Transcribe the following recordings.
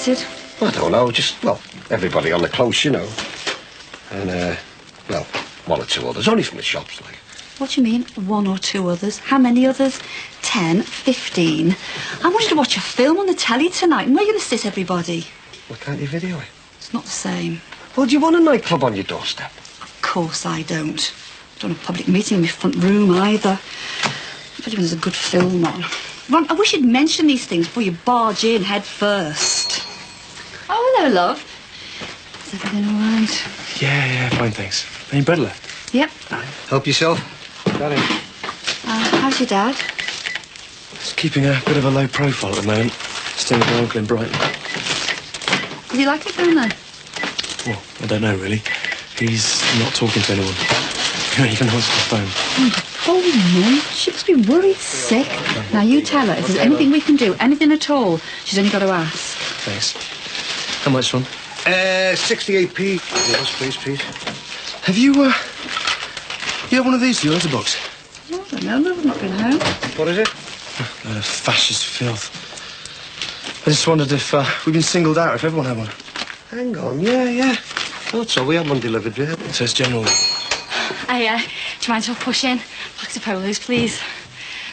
invited? I don't know, just, well, everybody on the close, you know. And, well, one or two others, only from the shops, like. What do you mean, one or two others? How many others? 10, 15? I want you to watch a film on the telly tonight. And where are you going to sit, everybody? Well, can't you video it? It's not the same. Well, do you want a nightclub on your doorstep? Of course I don't. I don't want a public meeting in my front room either. Especially when there's a good film on. Ron, I wish you'd mention these things before you barge in head first. Oh, hello, love. Is everything all right? Yeah, fine, thanks. Any bread left? Yep. Help yourself. Got it. How's your dad? He's keeping a bit of a low profile at the moment. Staying with my uncle in Brighton. Does he like it down there? Well, I don't know, really. He's not talking to anyone. He won't even answer the phone. Oh, no. She must be worried sick. Now, you tell her if there's anything we can do, anything at all, she's only got to ask. Thanks. How much, Ron? 68p. Yes, please. Have you have one of these for your letterbox? I don't know. I've not been home. What is it? A load of fascist filth. I just wondered if we've been singled out, if everyone had one. Hang on, yeah. Thought so. We had one delivered, yeah. So it's general. Hey, do you mind if I push in? Back to Polo's, please.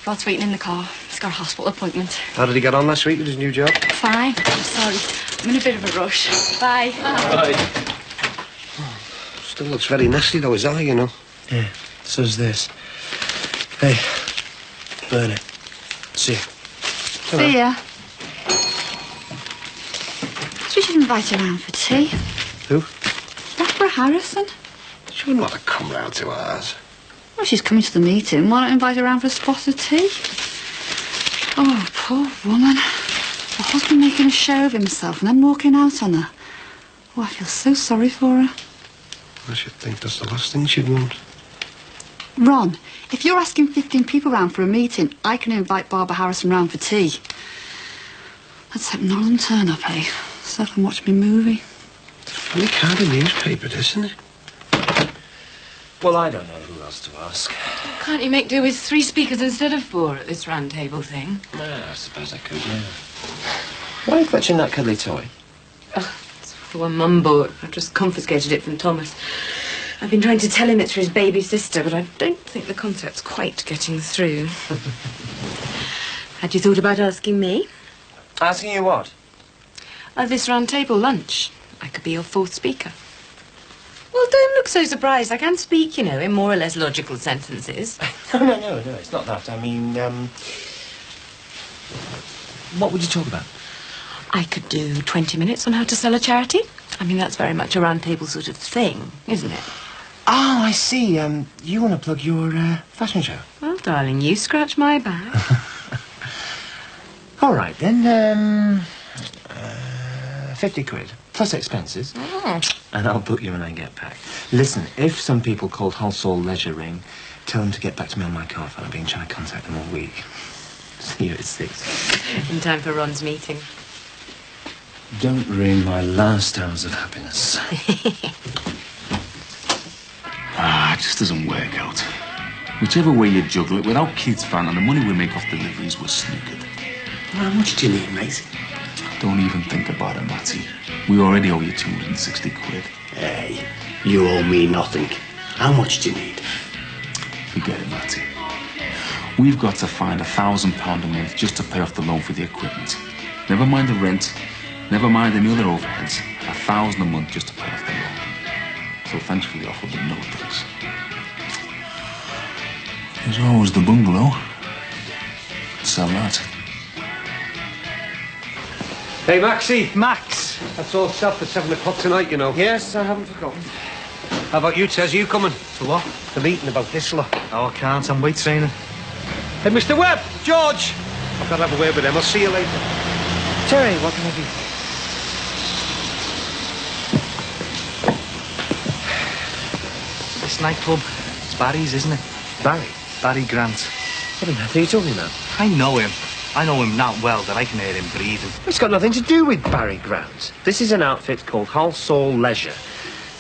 Rod's waiting in the car. He's got a hospital appointment. How did he get on last week with his new job? Fine. I'm sorry. I'm in a bit of a rush. Bye. Bye. Still looks very nasty, though, his eye, you know. Yeah, so's this. Hey, burn it. See you. See ya. We should invite her round for tea. Who? Barbara Harrison. She wouldn't want to come round to ours. Well, she's coming to the meeting. Why not invite her round for a spot of tea? Oh, poor woman. Her husband making a show of himself and then walking out on her. Oh, I feel so sorry for her. I should think that's the last thing she'd want. Ron, if you're asking 15 people round for a meeting, I can invite Barbara Harrison round for tea. Let's hope none of them turn up, eh? So I can watch me movie. It's a funny kind of newspaper, isn't it? Well, I don't know who else to ask. Can't you make do with 3 speakers instead of 4 at this round table thing? Yeah, I suppose I could, yeah. Why are you fetching that cuddly toy? Oh, it's the one Mum bought. I've just confiscated it from Thomas. I've been trying to tell him it's for his baby sister, but I don't think the concept's quite getting through. Had you thought about asking me? Asking you what? This round table lunch. I could be your 4th speaker. Well, don't look so surprised. I can speak, you know, in more or less logical sentences. No, it's not that. I mean, what would you talk about? I could do 20 minutes on how to sell a charity. I mean, that's very much a round table sort of thing, isn't it? Oh, I see. You want to plug your fashion show? Well, darling, you scratch my back. All right, then, 50 quid, plus expenses. And I'll book you when I get back. Listen, if some people called Hull Soul Leisure ring, tell them to get back to me on my car phone. I've been trying to contact them all week. See you at 6. In time for Ron's meeting. Don't ruin my last hours of happiness. It just doesn't work out. Whichever way you juggle it, without Keith's van and the money we make off deliveries, we're snookered. How much do you need, mate? Don't even think about it, Matty. We already owe you 260 quid. Hey, you owe me nothing. How much do you need? Forget it, Matty. We've got to find £1,000 a month just to pay off the loan for the equipment. Never mind the rent, never mind any other overheads. £1,000 a month just to pay off the loan. So thanks for the offer, but no thanks. There's always the bungalow. Sell that. Hey, Maxie. Max! That's all set for 7 o'clock tonight, you know. Yes, I haven't forgotten. How about you, Tez? Are you coming? For what? The meeting about this lot. Oh, I can't. I'm weight training. Hey, Mr. Webb! George! I've got to have a word with them. I'll see you later. Terry, what can I do? This nightclub, it's Barry's, isn't it? Barry? Barry Grant. What on earth are you talking about? I know him. I know him that well that I can hear him breathing. It's got nothing to do with Barry Grant. This is an outfit called Hull Soul Leisure.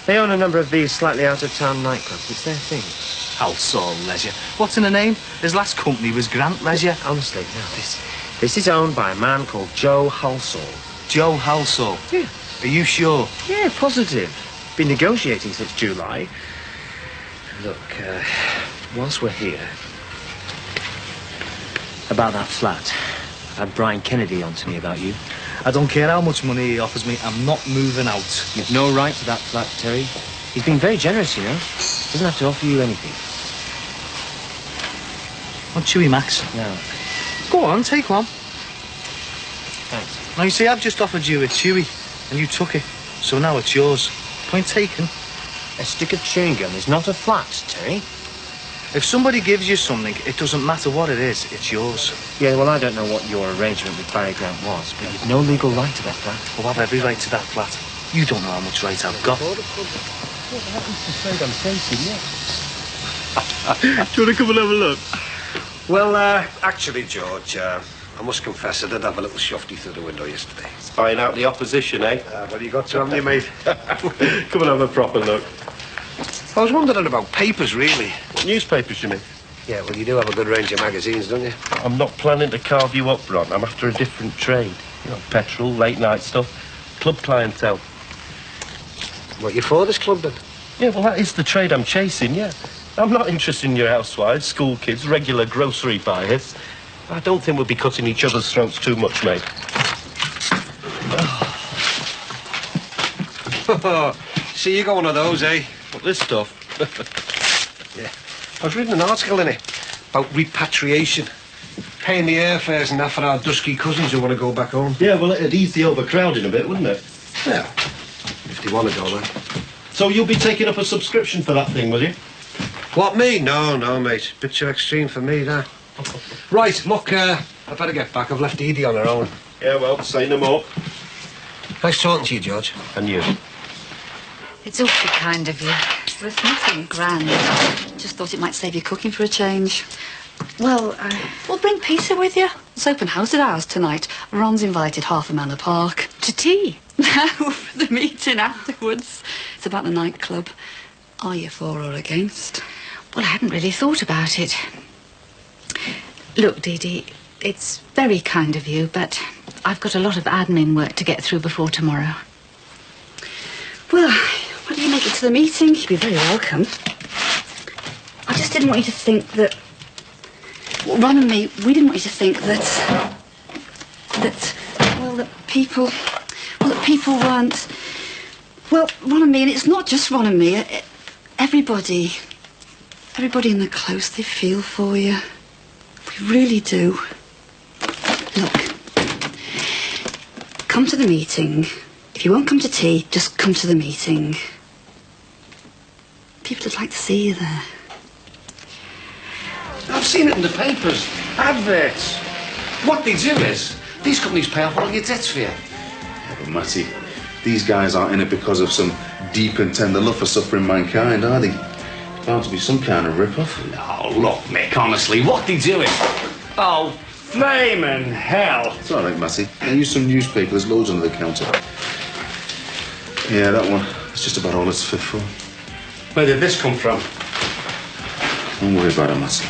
They own a number of these slightly out-of-town nightclubs. It's their thing. Hull Soul Leisure. What's in the name? His last company was Grant Leisure. Honestly, no. This is owned by a man called Joe Hull Soul. Joe Halsall. Yeah. Are you sure? Yeah, positive. Been negotiating since July. Look, whilst we're here, about that flat, I had Brian Kennedy on to me about you. I don't care how much money he offers me. I'm not moving out. You've no right to that flat, Terry. He's been very generous, you know. Doesn't have to offer you anything. Want Chewy, Max? No. Go on, take one. Thanks. Now, you see, I've just offered you a Chewy, and you took it. So now it's yours. Point taken. A stick of chewing gum is not a flat, Terry. If somebody gives you something, it doesn't matter what it is, it's yours. Yeah, well, I don't know what your arrangement with Barry Grant was, but you've no legal right to that flat. Well, I've every right to that flat. You don't know how much right I've got. What happens to Fred? I'm facing, yeah. Do you want to come and have a look? Well, actually, George, I must confess I did have a little shofty through the window yesterday. Spying out the opposition, eh? Well, you got to, haven't you, mate? Come and have a proper look. I was wondering about papers, really. What newspapers, you mean? Yeah, well, you do have a good range of magazines, don't you? I'm not planning to carve you up, Ron. I'm after a different trade. You know, petrol, late night stuff, club clientele. What, you for this club, then? Yeah, well, that is the trade I'm chasing, yeah. I'm not interested in your housewives, school kids, regular grocery buyers. I don't think we'll be cutting each other's throats too much, mate. See, you got one of those, eh? What, this stuff? Yeah. I was reading an article in it about repatriation. Paying the airfares and that for our dusky cousins who want to go back home. Yeah, well, it'd ease the overcrowding a bit, wouldn't it? Yeah. If they want to go, then. So you'll be taking up a subscription for that thing, will you? What, me? No, mate. Bit too extreme for me, that. Right, look, I better get back. I've left Edie on her own. Yeah, well, say no more. Nice talking to you, George. And you. It's awfully kind of you. Well, it's nothing grand. Just thought it might save you cooking for a change. Well, bring Peter with you. It's open house at ours tonight. Ron's invited half a Manor Park. To tea? No, for the meeting afterwards. It's about the nightclub. Are you for or against? Well, I hadn't really thought about it. Look, Dee Dee, it's very kind of you, but I've got a lot of admin work to get through before tomorrow. Well, why don't you make it to the meeting? You'd be very welcome. I just didn't want you to think that... Well, Ron and me, we didn't want you to think that people weren't... Well, Ron and me, and it's not just Ron and me, everybody in the close, they feel for you. We really do. Look, come to the meeting. If you won't come to tea, just come to the meeting. People would like to see you there. I've seen it in the papers. Adverts. What they do is, these companies pay off all your debts for you. Yeah, but Matty, these guys aren't in it because of some deep and tender love for suffering mankind, are they? It's bound to be some kind of rip-off. Oh, look, Mick, honestly, what they doing? Oh, flaming hell. It's all right, Matty. I use some newspaper. There's loads under the counter. Yeah, that one. It's just about all it's fit for. Where did this come from? Don't worry about it, Matty.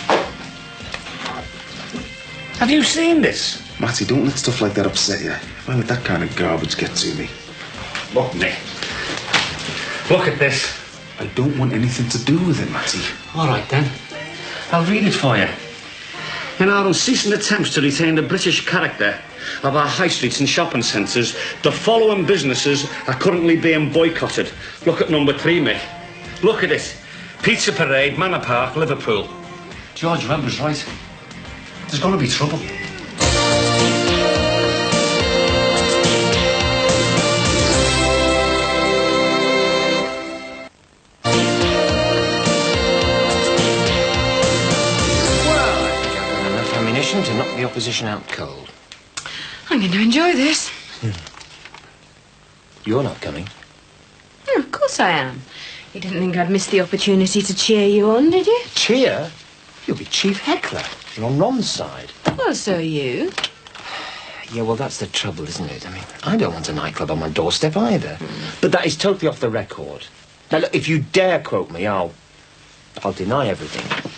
Have you seen this? Matty, don't let stuff like that upset you. If I let that kind of garbage get to me. Look, Nick. Look at this. I don't want anything to do with it, Matty. All right, then. I'll read it for you. In our unceasing attempts to retain the British character of our high streets and shopping centres, the following businesses are currently being boycotted. Look at number 3, Mick. Look at it. Pizza Parade, Manor Park, Liverpool. George remembers right. There's going to be trouble. To knock the opposition out cold. I'm going to enjoy this. You're not coming. Oh, of course I am. You didn't think I'd miss the opportunity to cheer you on, did you? Cheer? You'll be chief heckler. You're on Ron's side. Well, so are you. Yeah, well, that's the trouble, isn't it? I mean, I don't want a nightclub on my doorstep either. But that is totally off the record. Now, look, if you dare quote me, I'll deny everything.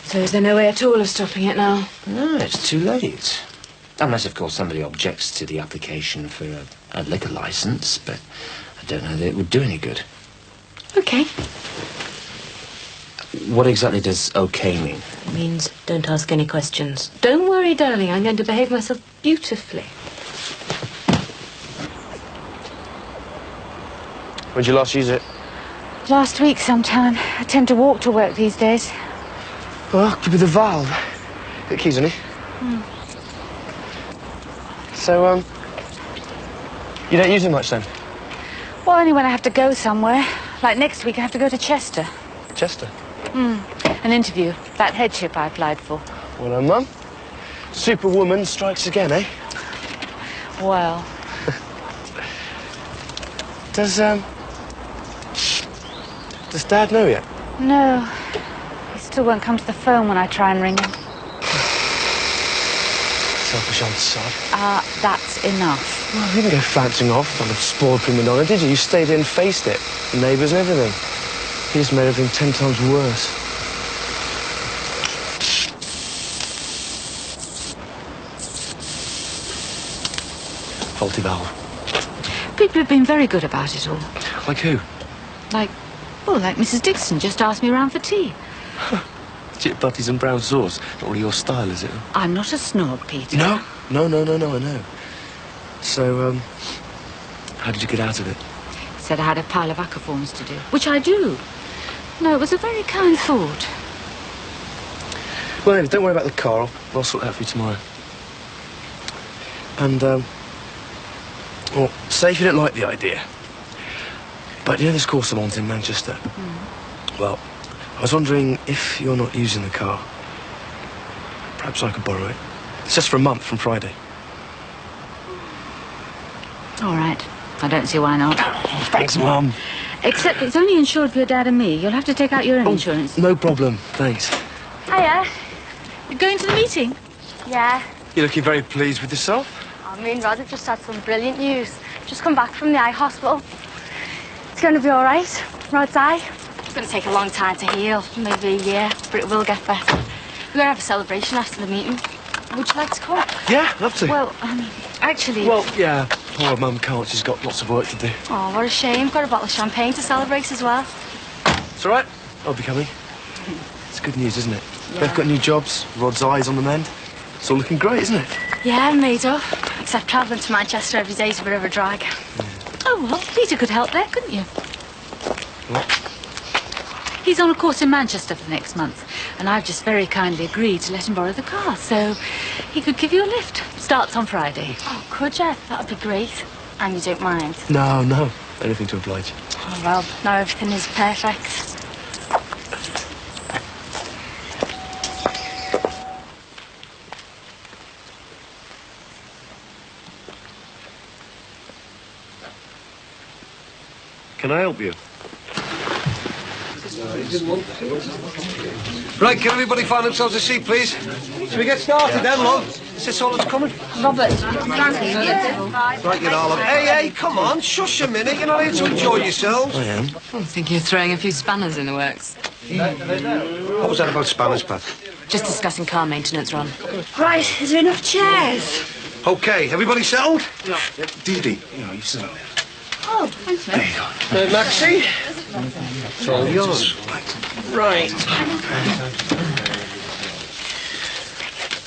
So is there no way at all of stopping it now? No, it's too late. Unless, of course, somebody objects to the application for a liquor licence, but I don't know that it would do any good. OK. What exactly does OK mean? It means don't ask any questions. Don't worry, darling. I'm going to behave myself beautifully. When'd you last use it? Last week sometime. I tend to walk to work these days. Well, could be the valve. Get keys, honey. So, you don't use it much then? Well, only when I have to go somewhere. Like next week I have to go to Chester. Chester? An interview. That headship I applied for. Well, Mum. Superwoman strikes again, eh? Well, Does Dad know yet? no. He still won't come to the phone when I try and ring him. Selfish old sod. That's enough. Well, you didn't go flouncing off on a spoiled prima donna, did you? You stayed in, faced it. The neighbours and everything. He just made everything 10 times worse. Faulty valve. People have been very good about it all. Like who? Like Mrs. Dixon just asked me round for tea. Chip butties and brown sauce. Not really your style, is it? I'm not a snob, Peter. No, I know. So, how did you get out of it? Said I had a pile of ACCA forms to do, which I do. No, it was a very kind thought. Well, anyway, don't worry about the car. I'll sort it out for you tomorrow. And, well, say if you don't like the idea. But you know this course I'm on in Manchester? Well, I was wondering if you're not using the car. Perhaps I could borrow it. It's just for a month from Friday. All right. I don't see why not. Thanks, Mum. Except it's only insured for your dad and me. You'll have to take out your own insurance. No problem. Thanks. Hiya. You're going to the meeting? Yeah. You're looking very pleased with yourself. Me and Rod have just had some brilliant news. Just come back from the eye hospital. It's going to be all right. Rod's eye. It's going to take a long time to heal. Maybe a year, but it will get better. We're going to have a celebration after the meeting. Would you like to come? Yeah, love to. Well, actually... Well, yeah. Poor Mum can't. She's got lots of work to do. Oh, what a shame. Got a bottle of champagne to celebrate as well. It's all right. I'll be coming. It's good news, isn't it? Yeah. They've got new jobs. Rod's eye's on the mend. It's all looking great, isn't it? Yeah, made up. Except travelling to Manchester every day is a bit of a drag. Oh, well, Peter could help there, couldn't you? What? He's on a course in Manchester for next month, and I've just very kindly agreed to let him borrow the car, so he could give you a lift. Starts on Friday. Oh, could you? That'd be great. And you don't mind? No. Anything to oblige. Oh, well, now everything is perfect. Can I help you? Right, can everybody find themselves a seat, please? Shall we get started then, love? Is this all that's coming? Robert, Right, you all. Hey, come on, shush a minute. You're not here to enjoy yourselves. I am. I think you're throwing a few spanners in the works. What was that about Spanish, Pat? Just discussing car maintenance, Ron. Right, is there enough chairs? Okay, everybody settled? Dee Dee, you sit up. Oh, thanks, mate. Maxie? It's all yours. Right.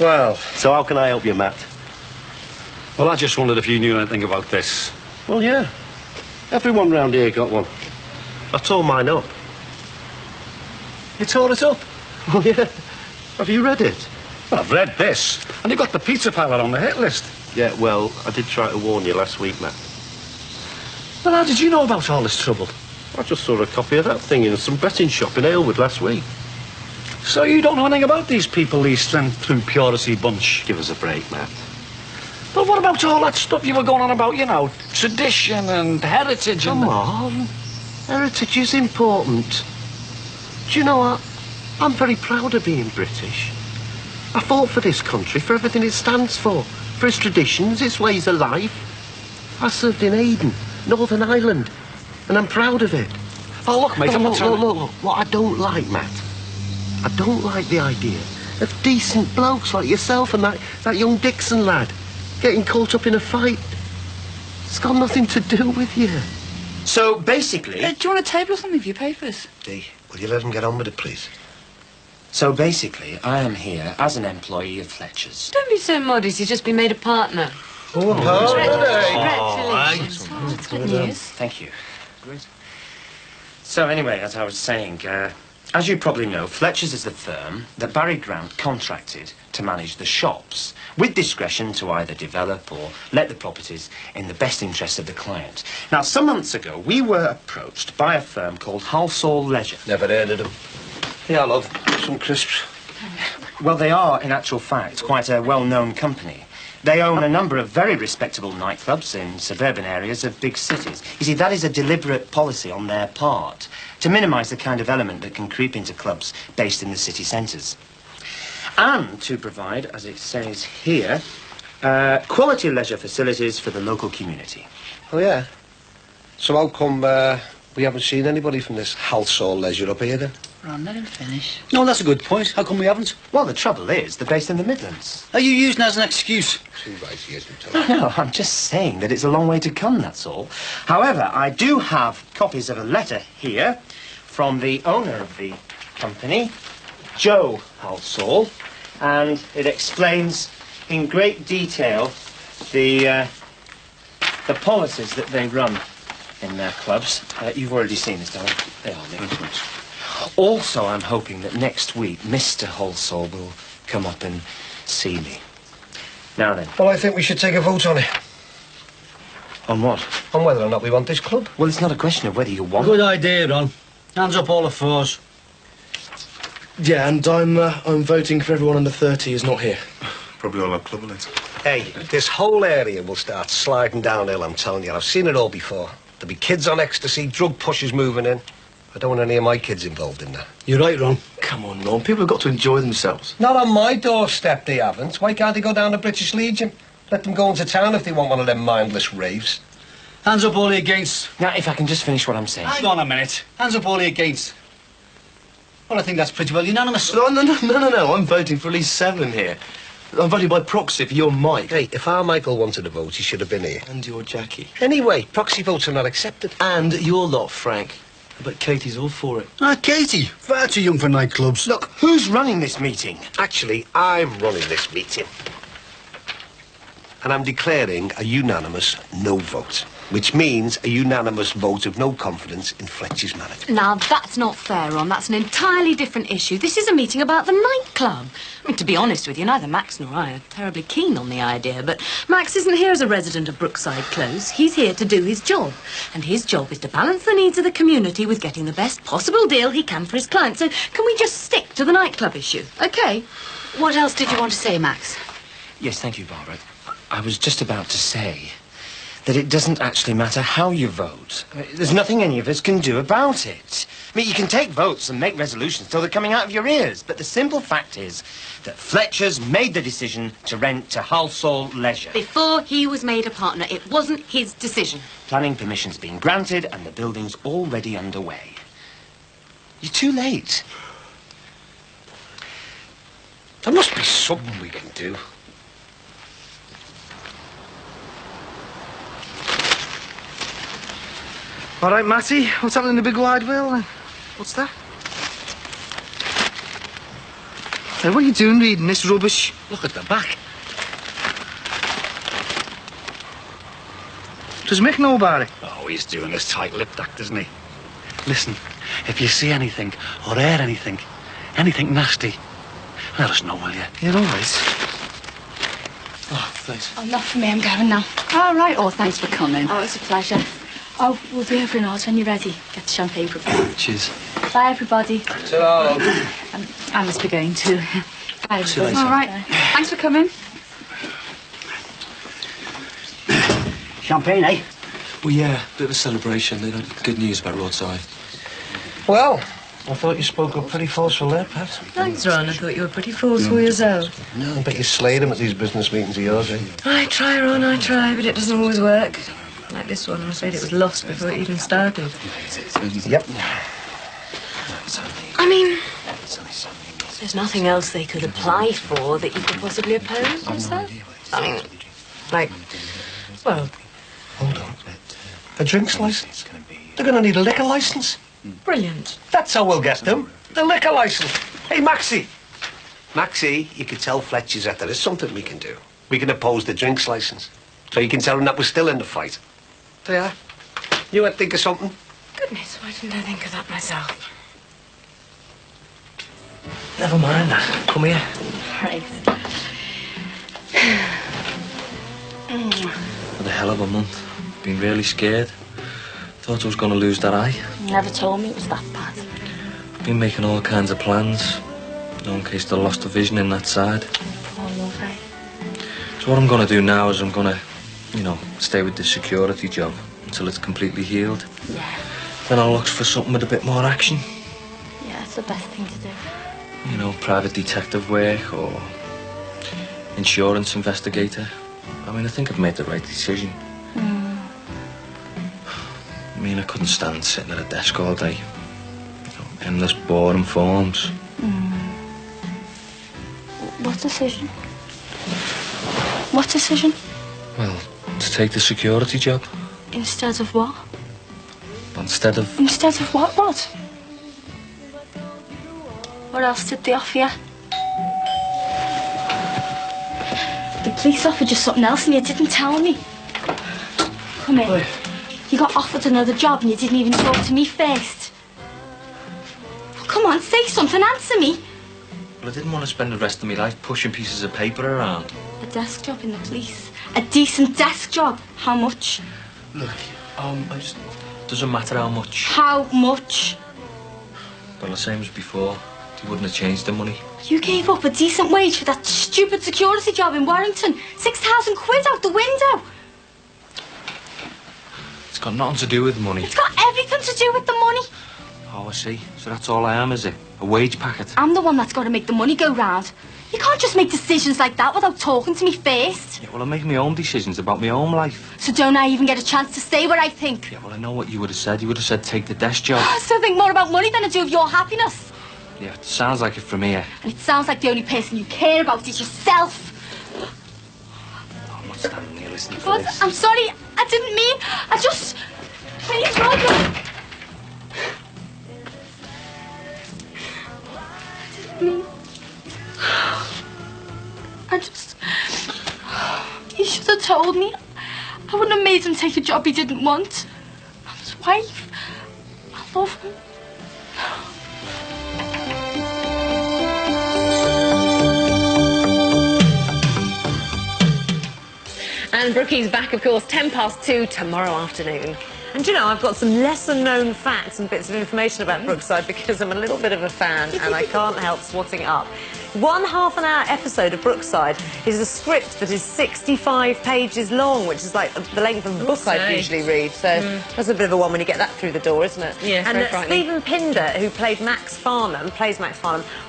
Well, So how can I help you, Matt? I just wondered if you knew anything about this. Well, yeah. Everyone round here got one. I tore mine up. You tore it up? Oh, yeah. Have you read it? Well, I've read this, and you've got the pizza parlour on the hit list. Yeah, well, I did try to warn you last week, Matt. Well, how did you know about all this trouble? I just saw a copy of that thing in some betting shop in Aylwood last week. So you don't know anything about these people, these strength through purity bunch? Give us a break, Matt. Well, what about all that stuff you were going on about, tradition and heritage and... Come on. Heritage is important. Do you know what? I'm very proud of being British. I fought for this country, for everything it stands for its traditions, its ways of life. I served in Aden, Northern Ireland, and I'm proud of it. Oh, look, mate, I'm not trying to... Look. What I don't like, Matt, I don't like the idea of decent blokes like yourself and that young Dixon lad getting caught up in a fight. It's got nothing to do with you. So, basically... do you want a table or something for your papers? Dee, will you let him get on with it, please? So, basically, I am here as an employee of Fletcher's. Don't be so modest. He's just been made a partner. Congratulations. Oh, that's good news. Thank you. Great. So, anyway, as I was saying, as you probably know, Fletcher's is the firm that Barry Grant contracted to manage the shops, with discretion to either develop or let the properties in the best interest of the client. Now, some months ago, we were approached by a firm called Halsall Leisure. Never heard of them. Yeah, love. Some crisps. Well, they are, in actual fact, quite a well-known company. They own a number of very respectable nightclubs in suburban areas of big cities. You see, that is a deliberate policy on their part to minimise the kind of element that can creep into clubs based in the city centres. And to provide, as it says here, quality leisure facilities for the local community. Oh, yeah? So how come we haven't seen anybody from this Halsall Leisure up here, then? Ron, let him finish. No, that's a good point. How come we haven't? Well, the trouble is, they're based in the Midlands. Are you using that as an excuse? Too right, he isn't. No, I'm just saying that it's a long way to come, that's all. However, I do have copies of a letter here from the owner of the company, Joe Halsall, and it explains in great detail the policies that they run in their clubs. You've already seen this, darling. They are new. Also, I'm hoping that next week Mr. Halsall will come up and see me. Now then. Well, I think we should take a vote on it. On what? On whether or not we want this club. Well, it's not a question of whether you want... Good idea, Ron. Hands up all the fours. Yeah, and I'm voting for everyone under 30 who's not here. Probably all our club mates. Hey, this whole area will start sliding downhill, I'm telling you. I've seen it all before. There'll be kids on ecstasy, drug pushers moving in. I don't want any of my kids involved in that. You're right, Ron. Come on, Ron. People have got to enjoy themselves. Not on my doorstep, they haven't. Why can't they go down to British Legion? Let them go into town if they want one of them mindless raves. Hands up all the against. Now, if I can just finish what I'm saying. Hang on a minute. Hands up all the against. Well, I think that's pretty well unanimous. No. I'm voting for at least 7 here. I'm voting by proxy for your Mike. Hey, if our Michael wanted to vote, he should have been here. And your Jackie. Anyway, proxy votes are not accepted. And your lot, Frank. But Katie's all for it. Katie, far too young for nightclubs. Look, who's running this meeting? Actually, I'm running this meeting. And I'm declaring a unanimous no vote, which means a unanimous vote of no confidence in Fletcher's management. Now, that's not fair, Ron. That's an entirely different issue. This is a meeting about the nightclub. I mean, to be honest with you, neither Max nor I are terribly keen on the idea, but Max isn't here as a resident of Brookside Close. He's here to do his job. And his job is to balance the needs of the community with getting the best possible deal he can for his client. So can we just stick to the nightclub issue, OK? What else did you want to say, Max? Yes, thank you, Barbara. I was just about to say that it doesn't actually matter how you vote. There's nothing any of us can do about it. I mean, you can take votes and make resolutions till they're coming out of your ears, but the simple fact is that Fletcher's made the decision to rent to Halsall Leisure. Before he was made a partner, it wasn't his decision. Planning permission's been granted and the building's already underway. You're too late. There must be something we can do. All right, Matty, what's happening in the big wide world, then? What's that? Hey, what are you doing reading this rubbish? Look at the back. Does Mick know about it? Oh, he's doing this tight-lipped act, isn't he? Listen, if you see anything or hear anything nasty, let us know, will you? Yeah, all right. Oh, thanks. Oh, not for me. I'm going now. All right. Oh, thanks for coming. Oh, it's a pleasure. Oh, we'll be over in Oz when you're ready. Get the champagne prepared. Cheers. Bye, everybody. I must be going too. Bye, See you everybody. later. All right. Thanks for coming. Champagne, eh? Well, yeah, bit of a celebration. They had good news about Rodside. Well, I thought you spoke up pretty forceful there, Pat. Thanks, Ron. I thought you were pretty forceful yourself. No, I bet you slayed him at these business meetings of yours, eh? I try, Ron, I try, but it doesn't always work. Like this one, I'm afraid it was lost before it even started. Yep. I mean, There's nothing else they could apply for that you could possibly oppose, is there? I mean, like, well... Hold on. A drinks licence? They're going to need a liquor licence. Brilliant. That's how we'll get them. The liquor licence. Hey, Maxie. Maxie, you could tell Fletcher's that there is something we can do. We can oppose the drinks licence. So you can tell him that we're still in the fight. So yeah, you want to think of something? Goodness, why didn't I think of that myself? Never mind that. Come here. Right. Had a hell of a month. Been really scared. Thought I was going to lose that eye. You never told me it was that bad. Been making all kinds of plans. In case they lost the vision in that side. Poor lovely. So what I'm going to do now is I'm going to, stay with the security job until it's completely healed. Yeah. Then I'll look for something with a bit more action. Yeah, it's the best thing to do. Private detective work or insurance investigator. I mean, I think I've made the right decision. I couldn't stand sitting at a desk all day. Endless boring forms. What decision? What decision? Well, to take the security job. Instead of what? Instead of what? What else did they offer you? The police offered you something else and you didn't tell me. Come here. Wait. You got offered another job and you didn't even talk to me first. Come on, say something, answer me. Well, I didn't want to spend the rest of my life pushing pieces of paper around. A desk job in the police. A decent desk job. How much? Look, doesn't matter how much. How much? Well, the same as before. They wouldn't have changed the money. You gave up a decent wage for that stupid security job in Warrington. 6,000 quid out the window. It's got nothing to do with money. It's got everything to do with the money. Oh, I see. So that's all I am, is it? A wage packet? I'm the one that's got to make the money go round. You can't just make decisions like that without talking to me first. Yeah, well, I make my own decisions about my own life. So don't I even get a chance to say what I think? Yeah, well, I know what you would have said. You would have said take the desk job. I still think more about money than I do of your happiness. Yeah, it sounds like it from here. And it sounds like the only person you care about is yourself. No, I'm not standing here listening to But this. I'm sorry, I didn't mean. I just... Please, Roger. He should have told me. I wouldn't have made him take a job he didn't want. I'm his wife. I love him. And Brookie's back, of course, 2:10 tomorrow afternoon. And you know, I've got some lesser-known facts and bits of information about Brookside because I'm a little bit of a fan and I can't help swatting it up. One half-an-hour episode of Brookside is a script that is 65 pages long, which is like the length of a book I usually read. So that's a bit of a one when you get that through the door, isn't it? Yeah, and very frightening. Stephen Pinder, who plays Max Farnham,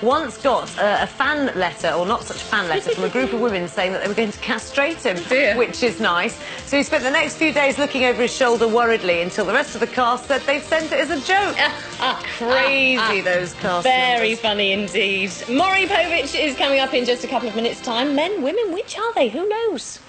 once got a fan letter, or not such a fan letter, from a group of women saying that they were going to castrate him, which is nice. So he spent the next few days looking over his shoulder worriedly until the rest of the cast said they'd sent it as a joke. Crazy, those cast Very members. funny indeed. Maury Povich is coming up in just a couple of minutes' time. Men, women, which are they? Who knows?